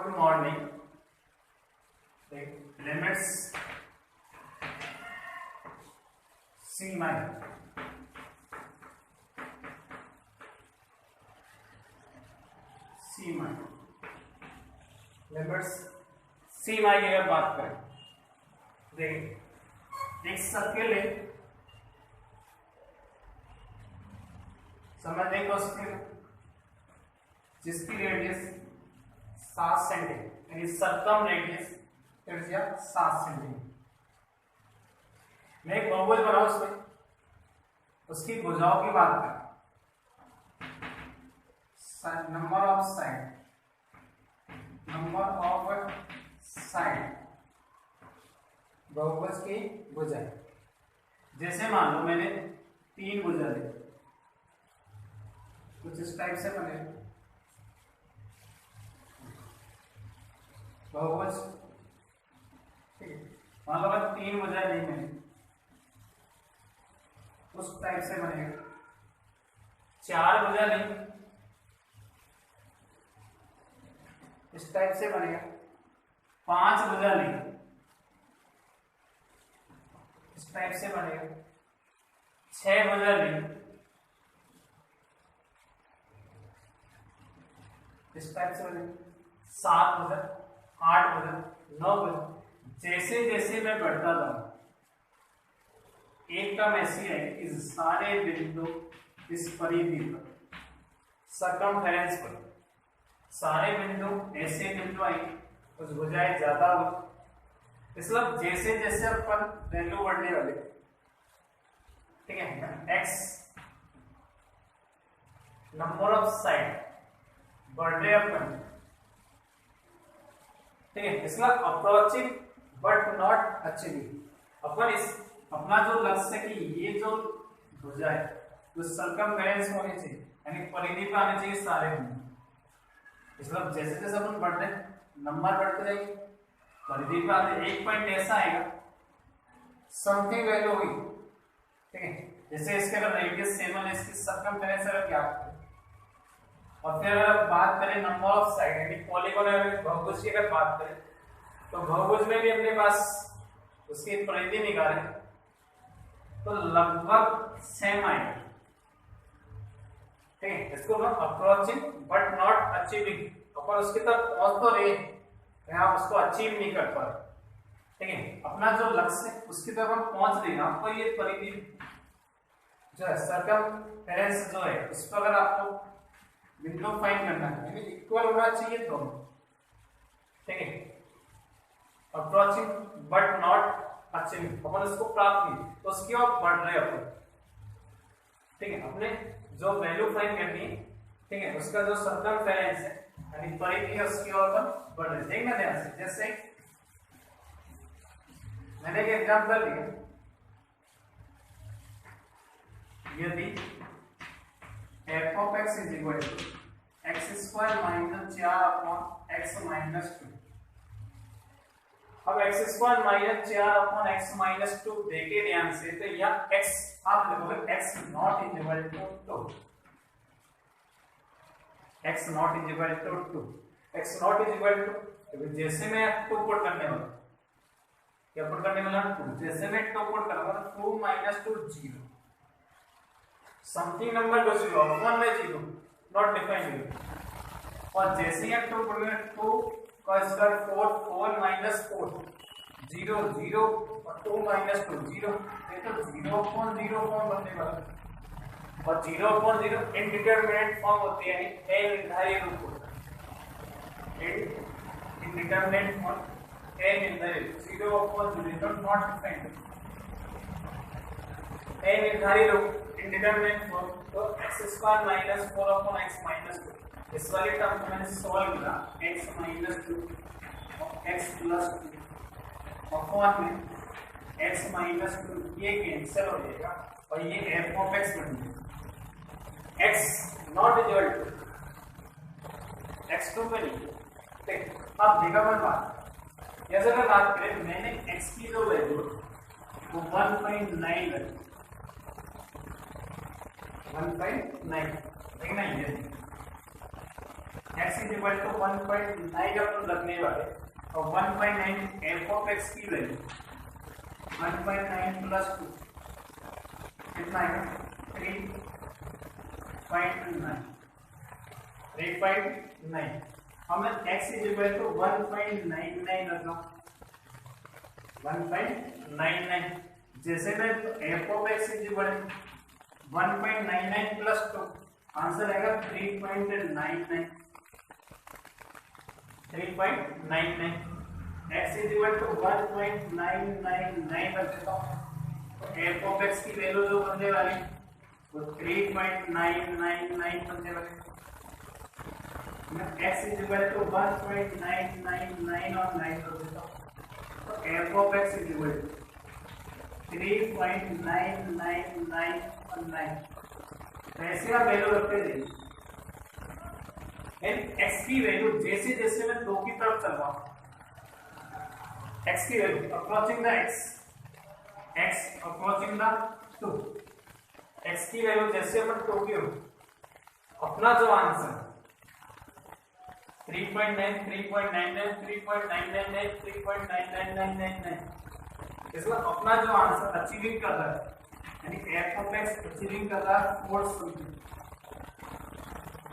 Good morning. Limits सी माई limits सी माई की अगर बात करें, देखिए एक सर्किल है, समझ देखो उसकी जिसकी रेडियस 7 सेंटीमीटर यानी सर्कम रेडियस त्रिज्या 7 सेंटीमीटर। मैं एक बहुभुज बनाऊं, उसमें उसकी भुजाओं की बात करें, नंबर ऑफ साइड बहुभुज की भुजाएं। जैसे मान लो मैंने 3 भुजा ली, कुछ इस टाइप से बने बहुभुज, ठीक है। मान लो अगर 3 भुजा ली मैंने, उस टाइप से बनेगा। 4 भुजा ली, इस टाइप से बनेगा। 5 भुजा ली, इस टाइप से बनेगा। 6 भुजा ली, इस टाइप से बनेगा। 7 भुजा, 8 भुजा, 9 भुजा। जैसे जैसे मैं बढ़ता जाऊं, एक कम ऐसी है कि सारे बिंदु इस परिधि पर, सर्कमफेरेंस पर, सारे बिंदु ऐसे बिंदु आई, कुछ भुजाएं ज्यादा हो, मतलब जैसे जैसे अपन वैल्यू बढ़ने वाले, ठीक है, एक्स नंबर ऑफ साइड बढ़ रहे अपन, ठीक है। इसका अप्रोचिंग बट नॉट अचीविंग। अपन इस अपना जो लक्ष्य है कि ये जो भुजा है जो सर्कमफेरेंस होनी चाहिए, यानी परिधि पे आने चाहिए सारे बिंदु। मतलब जैसे जैसे अपन बढ़ते नंबर बढ़ते जाएंगे, परिधि पे आते एक पॉइंट ऐसा आएगा, समथिंग वैल्यू हुई, ठीक है। जैसे इसके अगर रेडियस 7 है, इसकी सर्कमफेरेंस अगर ज्ञात करें, और फिर अगर बात करें नंबर ऑफ साइड यानी पॉलीगोनल बहुभुज की अगर बात करें, तो बहुभुज में भी अपने पास उसकी परिधि निकालें तो लगभग सेम आएगा, ठीक है। इसको हम अप्रोचिंग बट नॉट अचीविंग, अपन उसकी तरफ पहुंच तो रहे हैं, आप उसको अचीव नहीं कर पा रहे, ठीक है। अपना जो लक्ष्य है उसकी तरफ हम पहुंच रहे हैं, आपको ये परिधि जो है सर्कमफेरेंस जो है उस पर अगर आपको बिंदु फाइंड करना है, यानी इक्वल होना चाहिए दोनों, ठीक है। अप्रोचिंग बट नॉट अचीविंग, अपन उसको प्राप्त नहीं तो उसकी ओर बढ़ रहे अपन, ठीक है। अपने जो वैल्यू फाइंड करनी है, ठीक है, उसका जो सर्कमफेरेंस है यानी परिधि है उसकी ओर अपन बढ़ रहे। देखना ध्यान से, जैसे मैंने एक एग्जांपल लिया, यदि f of x is equal to x square minus 4 upon x minus 2। अब x square minus 4 upon x minus 2 देखे ध्यान से, तो यहाँ x आप लिखोगे x naught is equal to 2, x naught is equal to 2, x naught is equal to, जैसे मैं 2 पुट करने वाला, क्या पुट करने वाला 2, जैसे मैं 2 पुट करूंगा तो 2 माइनस 2 0, समथिंग नंबर को 0, 1 में 0 नॉट डिफाइंड, और जैसे ही 2 पुट करेंगे 2 का स्क्वायर 4, 4 माइनस 4 0 0 और 2 माइनस 2 0, ये तो 0 अपॉन 0 फॉर्म बनने वाला, और 0 अपॉन 0 इनडिटरमिनेट फॉर्म होती है, यानी अनिर्धारित रूप होता है, इनडिटरमिनेट फॉर्म अनिर्धारित, 0 अपॉन 0 नॉट डिफाइंड, अनिर्धारित रूप इनडिटरमिनेट फॉर्म, तो x square minus 4 upon x minus 2, इस वाले टर्म को मैंने सॉल्व किया, x माइनस 2 और x प्लस 2 अपॉन में x माइनस 2, ये कैंसिल हो जाएगा और ये f ऑफ x बन जाएगा, x not equal to x2 पे नहीं, ठीक। अब देखा मैं बात, जैसे अगर बात करें मैंने x की जो वैल्यू वो 1.9 है, 1.9, देखना ये x इज इक्वल टू 1.9 अपन रखने वाले और 1.9 f ऑफ x की वैल्यू 1.9 प्लस 2 कितना है 3.9 हमें x इज इक्वल टू 1.99 रखना 1.99 जैसे मैं f of x is equal to 1.99 plus 2 answer आएगा 3.99 x इज इक्वल टू 1.999 रख देता हूँ तो f ऑफ x की वैल्यू जो बनने वाली वो 3.999 बनने वाली x इज इक्वल टू 1.999 और 9 रख देता हूँ तो f of x is equal to 3.999 ऐसे आप वैल्यू रखते जाइए x की वैल्यू जैसे जैसे मैं 2 की तरफ चल रहा हूं x की value approaching the x approaching the 2 x की वैल्यू जैसे अपन 2 की हो अपना जो आंसर 3.9 3.99 3.999 3.99999 इसका अपना जो आंसर अचीविंग कर रहा है यानी f ऑफ x अचीविंग कर रहा है 4 समथिंग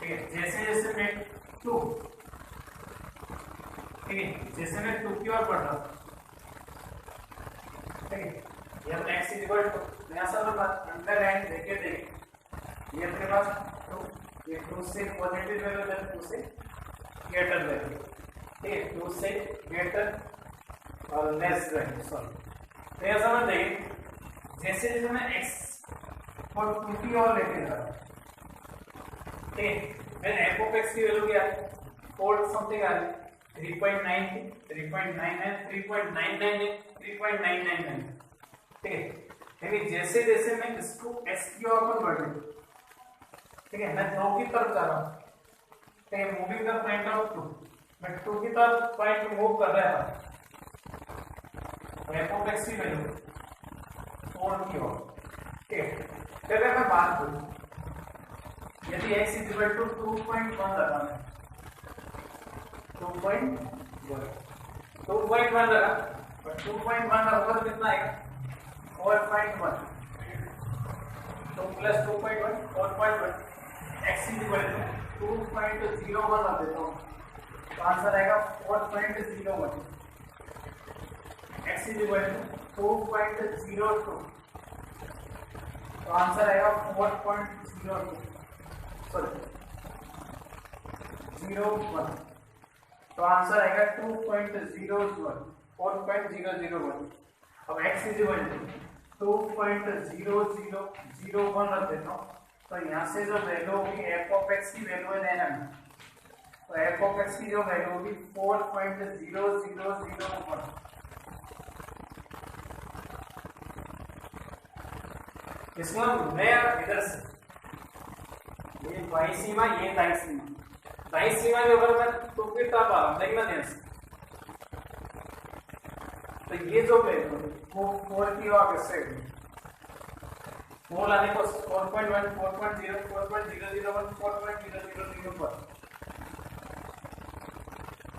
ठीक है जैसे जैसे मैं 2 ठीक है जैसे मैं 2 की ओर बढ़ रहा हूं ठीक है ये हम x इज इक्वल टू यहां से हम अंडर एंड लेके देखें ये अपने पास 2 ये 2 से पॉजिटिव वैल्यू है 2 से ग्रेटर वैल्यू ठीक है 2 से ग्रेटर और लेस वैल्यू सॉरी तो यह समझ जाइए जैसे जैसे मैं x को 2 की ओर लेके जा रहा हूं ठीक है मैं f ऑफ x की वैल्यू क्या है 4 समथिंग आ रही 3.9 3.99 3.999 3.999 ठीक है लेकिन जैसे जैसे मैं इसको x की ओर पर बढ़ रही ठीक है मैं 2 की तरफ जा रहा हूं ठीक है मूविंग द पॉइंट ऑफ 2 मैं 2 की तरफ पॉइंट मूव कर रहा है f ऑफ x की वैल्यू 4 की ओर ठीक है फिर मैं बात करूं यदि x इज इक्वल टू 2.1 लगा मैं 2.1 लगा पर 2.1 का ऊपर कितना आएगा 4.1 तो plus 2.1 4.1 x is equal to 2.01 रख देता हूं तो आंसर आएगा 4.01 x इज इक्वल टू 2.02 तो आंसर आएगा 4.02 सॉरी 01 तो आंसर आएगा 2.01 4.001 अब x इज इक्वल टू 2.0001 रख देता हूं तो यहां से जो वैल्यू होगी f ऑफ x की वैल्यू है देना है तो f ऑफ x की जो वैल्यू होगी 4.0001 इसमें मैं इधर से ये बाई सीमा ये दाई सीमा के ऊपर मैं 2 की तरफ आ रहा हूं देखना ध्यान से तो ये जो वैल्यू वो 4 की ओर से 4 लाने को 4.1 4.0 4.001 4.000 पर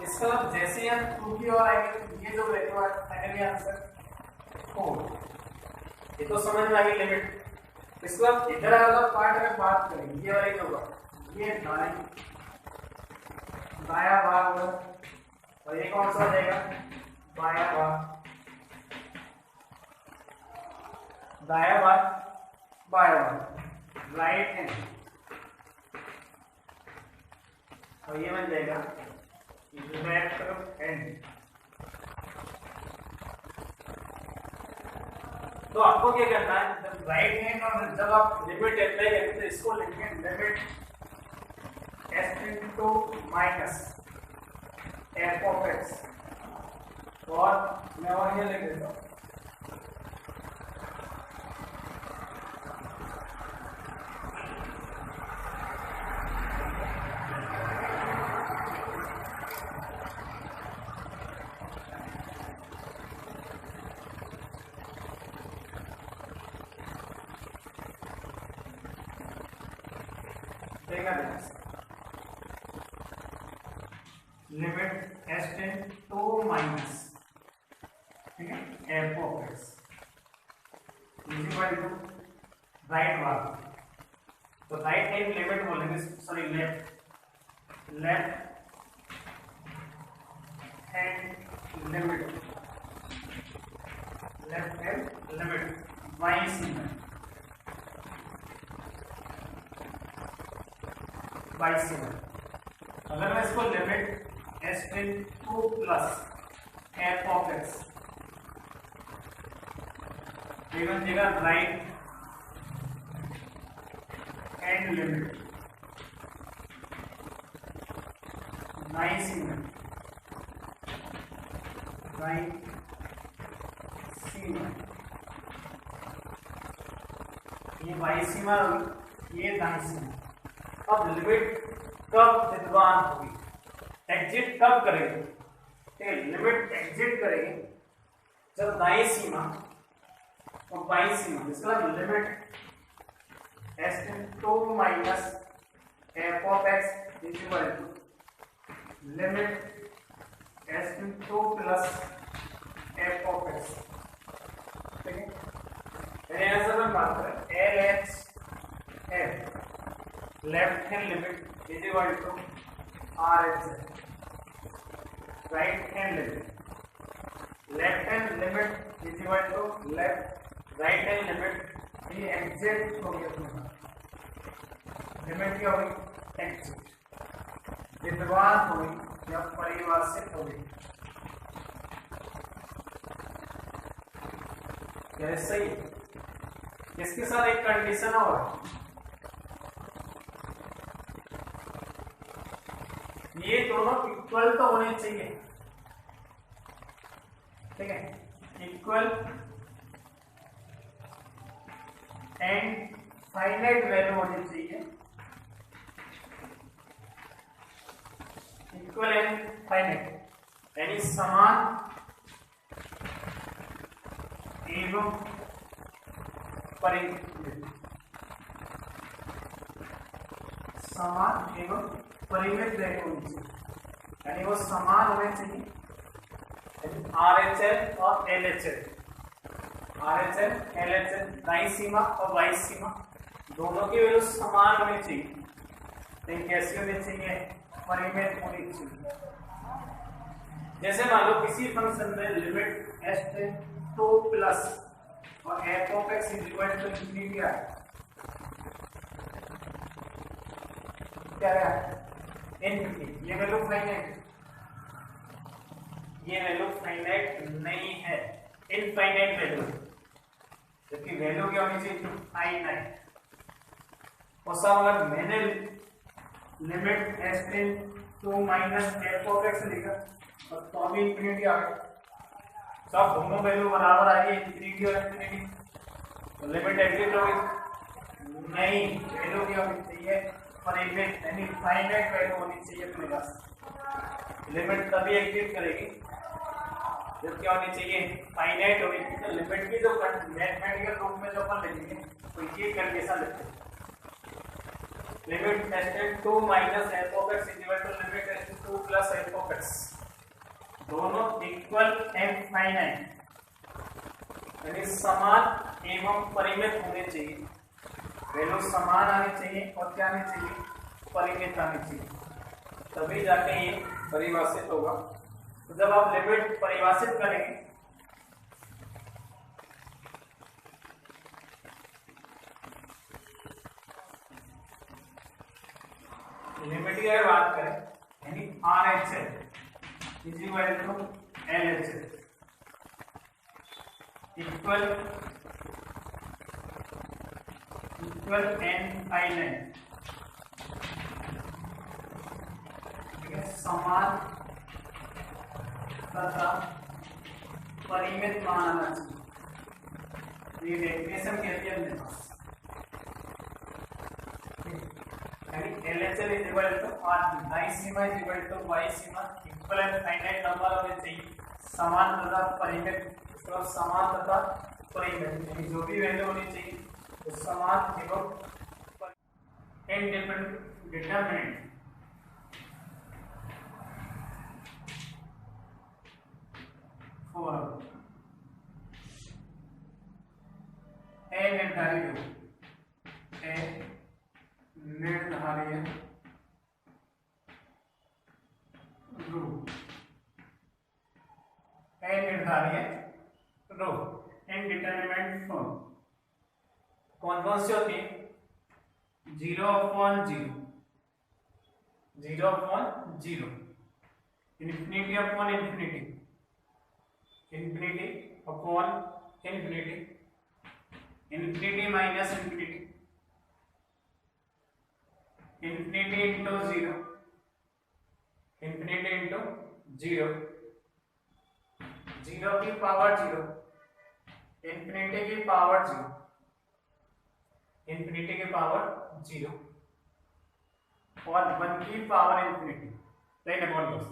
इसका जैसे हम 2 की ओर आएंगे तो ये जो वैल्यू है फाइनली आंसर 4 ये तो समझ में आ गई लिमिट इसको आप इधर वाला पार्ट में बात करेंगे ये वाला क्या होगा ये दाया भाग होगा और ये कौन सा हो जाएगा बाया भाग दाया भाग बाया भाग राइट हैंड और ये बन जाएगा लेफ्ट हैंड तो आपको क्या करना है जब राइट हैंड और जब आप लिमिट अप्लाई करेंगे तो इसको लिखेंगे limit s into minus f of x और मैं और ये लिख देता हूँ देखना ध्यान से limit S tends to minus, ठीक है, f of x is equal to right वाला, तो राइट हैंड लिमिट बोलेंगे, सॉरी लेफ्ट हैंड लिमिट वाई सी में अगर मैं इसको limit S tends to plus f of x बन जाएगा राइट हैंड लिमिट वाई सी में ये वाई सीमा, ये दाई सीमा। अब लिमिट कब विद्वान होगी, एग्जिट कब करेगी, ठीक है, लिमिट एग्जिट करेगी जब दाई सीमा और बाई सीमा, इसका limit S tends to minus f of x is equal to limit S tends to plus f of x, ठीक है। यहां से हम बात करें L H F left hand limit is equal to R H F right hand limit is equal to right hand limit, ये exit हो गया अपने लिमिट क्या होगी, एग्जिट, विद्वान होगी या परिभाषित होगी, कैसे ही इसके साथ एक कंडीशन और, ये दोनों इक्वल तो होने चाहिए, ठीक है, इक्वल एंड फाइनाइट वैल्यू होनी चाहिए, इक्वल एंड फाइनाइट यानी समान एवं परिमित, समान एवं परिमित वैल्यू होनी चाहिए, यानी वो समान होने चाहिए, आर एच एल और L H L, R H L L H L दाई सीमा और बाई सीमा दोनों की वैल्यू समान होनी चाहिए, लेकिन कैसी होनी चाहिए, परिमित होनी चाहिए। जैसे मान लो किसी फंक्शन में limit S tends to plus और F of x is equal to infinity है, क्या है इनफिनिटी, ये वैल्यू फाइनाइट, ये वैल्यू फाइनाइट नहीं है, इनफाइनाइट वैल्यू, जबकि वैल्यू क्या होनी चाहिए, फाइनाइट। और सब अगर मैंने limit S tends to minus f of x लिखा और तो भी इंफिनिटी आ गई, सब दोनों वैल्यू बराबर आ गई, इंफिनिटी और इंफिनिटी, तो लिमिट एग्जिट होगी नहीं, वैल्यू क्या होनी चाहिए, परिमित यानी फाइनाइट वैल्यू होनी चाहिए अपने पास। लिमिट तभी एग्जिट करेगी जब क्या होनी चाहिए, फाइनाइट होगी। तो लिमिट की जो मैथमेटिकल रूप में जो अपन लिखेंगे तो ये कंडीशन लिखते हैं, limit S tends to minus f of x is equal to limit S tends to plus f of x, दोनों इक्वल एंड फाइनाइट यानी समान एवं परिमित होने चाहिए, वैल्यू समान आनी चाहिए और क्या आनी चाहिए, परिमित आनी चाहिए, तभी जाके ये परिभाषित होगा। तो जब आप लिमिट परिभाषित करेंगे लिमिट की अगर बात करें यानी R H L is equal to L H L equal and finite, समान तथा परिमित माना चाहिए, ये डेफिनेशन कहती है अपने पास, यानी LHL is equal to R दाई सीमा इज इक्वल टू बाई सीमा, इक्वल एंड फाइनाइट नंबर होने चाहिए, समान तथा परिमित, उसके बाद समान तथा परिमित यानी जो भी वैल्यू होनी चाहिए वो समान एवं डिटरमिनेंट निर्धारित रो इनडिटरमिनेट फॉर्म कौन कौन सी होती है? 0/0, 0/0, infinity upon infinity, infinity upon infinity, infinity minus infinity, infinity into 0, infinity into 0, 0 की पावर 0, infinity की पावर 0, infinity की पावर 0 और 1 की पावर इंफिनिटी। देखिए कौन कौन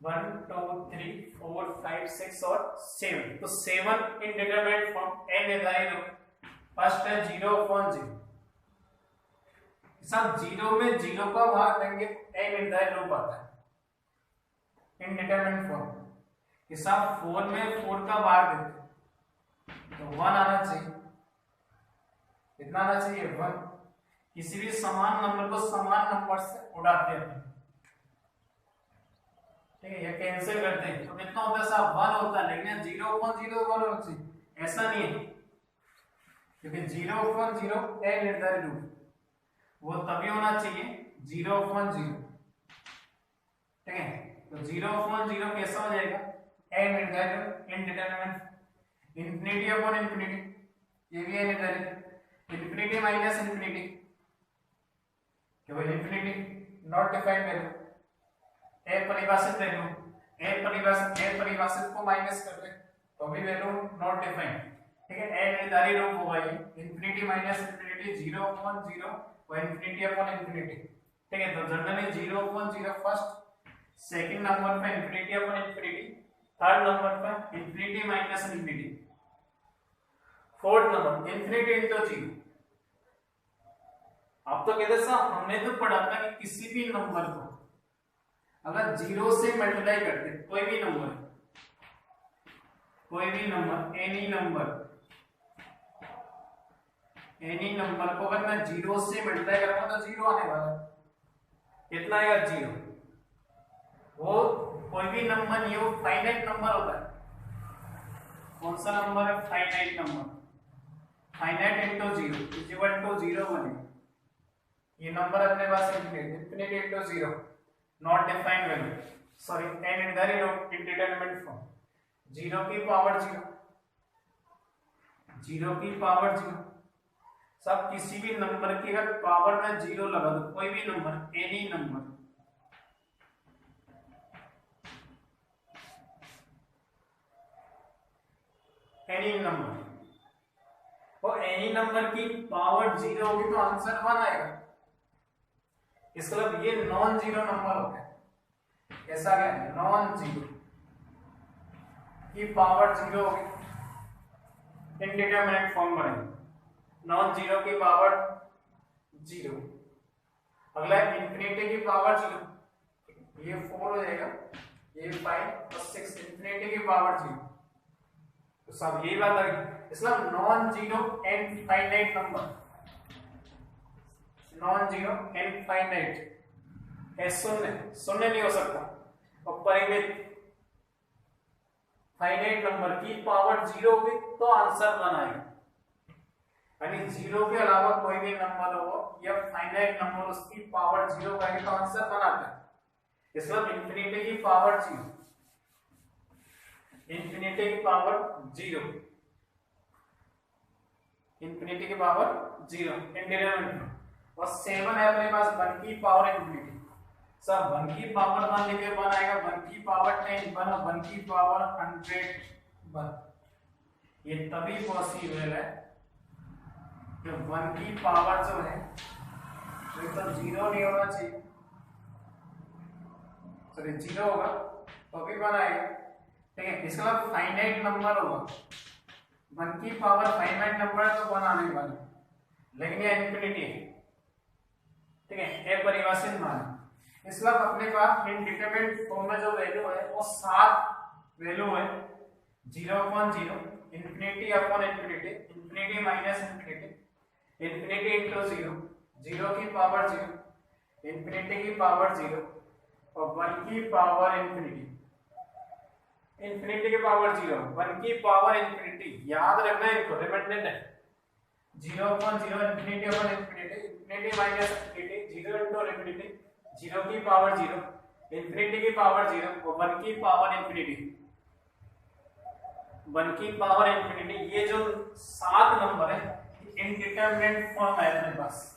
1 2 3 4 5 6 और 7, तो 7 इनडिटरमिनेट फॉर्म ए निर्धारित रो। फर्स्ट है 0/0, सब 0 में 0 का भाग देंगे ए निर्धारित रूप आता है इनडिटरमिनेट फॉर्म। हिसाब 4 में 4 का भाग देते तो 1 आना चाहिए, कितना आना चाहिए 1। किसी भी समान नंबर को समान नंबर से उड़ाते हैं, ठीक है, या कैंसिल करते हैं तो कितना होता है साहब 1 होता है, लेकिन 0/0 1 होना चाहिए, ऐसा नहीं है, क्योंकि 0/0 ए निर्धारित रूप वो तभी होना चाहिए 0/0, ठीक है। तो 0/0 कैसा हो जाएगा? ए निर्धारित इनडिटरमिनेट, इंफिनिटी अपॉन इंफिनिटी, ये भी है निर्धारित, इंफिनिटी माइनस इंफिनिटी, केवल इंफिनिटी नॉट डिफाइंड वैल्यू, ए परिभाषित वैल्यू, ए परिभाषित को माइनस कर दे तो भी वैल्यू नॉट डिफाइंड, ठीक है। ए निर्धारित रूप होगा ये इंफिनिटी माइनस इंफिनिटी, 0/0 और इंफिनिटी अपॉन इंफिनिटी, ठीक है। तो जनरली 0/0 फर्स्ट, सेकंड नंबर पे infinity upon infinity, third number पे infinity minus infinity, fourth number infinity into 0। आप तो कहते साहब हमने तो पढ़ा था कि किसी भी नंबर को अगर 0 से मल्टीप्लाई करते, कोई भी नंबर एनी नंबर को अगर मैं 0 से मल्टीप्लाई करूंगा तो 0 आने वाला है, कितना आएगा 0। वो कोई भी नंबर नहीं, वो फाइनाइट नंबर होता है। कौन सा नंबर है? Finite number, finite into 0 is equal to 0 बनेगा। ये नंबर अपने पास infinity into 0 not defined value, sorry a निर्धारित इनडिटरमिनेट फॉर्म, 0 की पावर 0, 0 की पावर 0, सब किसी भी नंबर की अगर पावर में 0 लगा दो, कोई भी नंबर, एनी नंबर, और एनी नंबर की पावर 0 होगी तो आंसर 1 आएगा। इसका मतलब ये नॉन जीरो नंबर होता है, ऐसा क्या है? नॉन जीरो की पावर 0 होगी, इनडिटरमिनेट फॉर्म बनेगा, नॉन जीरो की पावर 0। अगला इंफिनिटी की पावर 0, ये 4 हो जाएगा, ये 5 और 6, इंफिनिटी की पावर 0, तो सब यही बात आ गई। इसलिए non zero and finite number, non zero and finite है, शून्य नहीं हो सकता, और परिमित फाइनाइट नंबर की पावर 0 होगी तो आंसर 1 आएगा। यानी 0 के अलावा कोई भी नंबर हो या फाइनाइट नंबर उसकी पावर 0 का तो आंसर 1 आता है। इसलिए इंफिनिटी की पावर 0, इंफिनिटी की पावर 0, इंफिनिटी की पावर 0 इंडिटरमिनेट, और 7 है अपने पास 1 की पावर इंफिनिटी। सब 1 की पावर 1 लिखे 1 आएगा, 1 की पावर 10 1, 1 की पावर 100 1। ये तभी पॉसिबल है कि 1 की पावर जो है वो तो 0 नहीं होना चाहिए, सॉरी 0 होगा तो भी 1 आएगा, ठीक है। इसका मतलब फाइनाइट नंबर होगा, 1 की पावर फाइनाइट नंबर है तो 1 आने वाला, लेकिन ये इंफिनिटी है, ठीक है, ये परिभाषित मान है। इसलिए अपने पास इंडिटरमिनेट फॉर्म में जो वैल्यू है वो 7 वैल्यू है, 0 upon 0, infinity upon infinity, infinity minus infinity, infinity into 0, 0 की पावर 0, इंफिनिटी की पावर 0 और 1 की पावर इंफिनिटी, इंफिनिटी की पावर 0, 1 की पावर इंफिनिटी। याद रखना है इनको, रिमाइंडर है। 0 upon 0, infinity upon infinity, infinity minus infinity, 0 into infinity, 0 की पावर 0, इंफिनिटी की पावर 0 और 1 की पावर इंफिनिटी, 1 की पावर इंफिनिटी। ये जो 7 नंबर है इनडिटरमिनेट फॉर्म है अपने पास।